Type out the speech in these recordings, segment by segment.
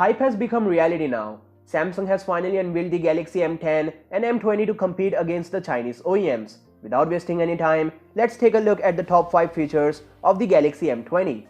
hype has become reality now. Samsung has finally unveiled the Galaxy M10 and M20 to compete against the Chinese OEMs. Without wasting any time, let's take a look at the top 5 features of the Galaxy M20.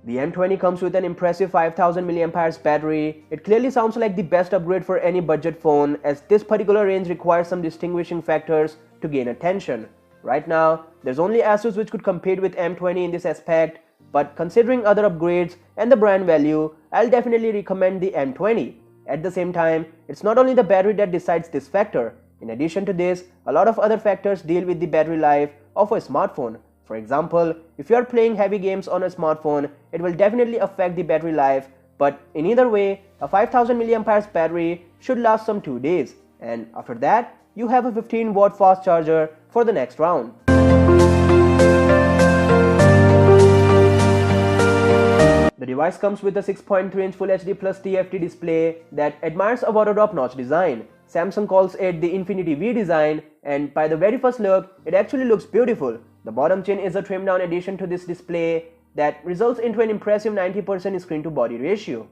The M20 comes with an impressive 5000 mAh battery. It clearly sounds like the best upgrade for any budget phone, as this particular range requires some distinguishing factors to gain attention. Right now, there's only Asus which could compete with M20 in this aspect, but considering other upgrades and the brand value, I'll definitely recommend the M20. At the same time, it's not only the battery that decides this factor. In addition to this, a lot of other factors deal with the battery life of a smartphone. For example, if you are playing heavy games on a smartphone, it will definitely affect the battery life, but in either way, a 5000 mAh battery should last some 2 days, and after that, you have a 15-watt fast charger for the next round. The device comes with a 6.3-inch Full HD Plus TFT display that admires a water-drop notch design. Samsung calls it the Infinity V design, and by the very first look, it actually looks beautiful. The bottom chin is a trimmed-down addition to this display that results into an impressive 90% screen-to-body ratio.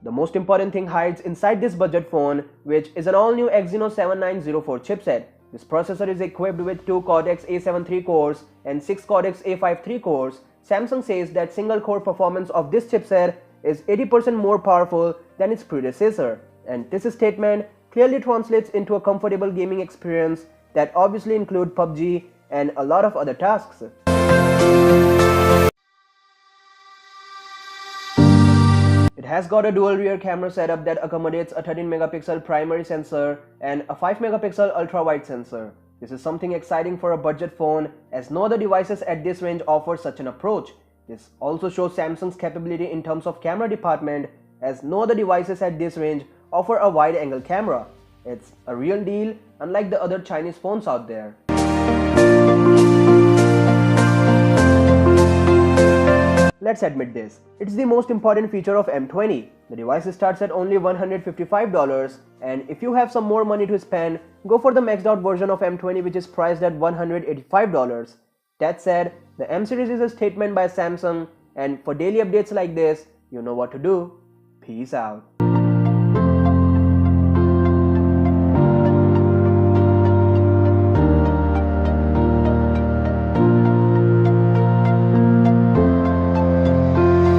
The most important thing hides inside this budget phone, which is an all-new Exynos 7904 chipset. This processor is equipped with 2 Cortex-A73 cores and 6 Cortex-A53 cores. Samsung says that single-core performance of this chipset is 80% more powerful than its predecessor, and this statement clearly translates into a comfortable gaming experience that obviously include PUBG and a lot of other tasks. It has got a dual rear camera setup that accommodates a 13-megapixel primary sensor and a 5-megapixel ultra-wide sensor. This is something exciting for a budget phone, as no other devices at this range offer such an approach. This also shows Samsung's capability in terms of camera department, as no other devices at this range offer a wide-angle camera. It's a real deal, unlike the other Chinese phones out there. Let's admit this, it's the most important feature of M20. The device starts at only $155, and if you have some more money to spend, go for the maxed out version of M20, which is priced at $185. That said, the M series is a statement by Samsung, and for daily updates like this, you know what to do. Peace out.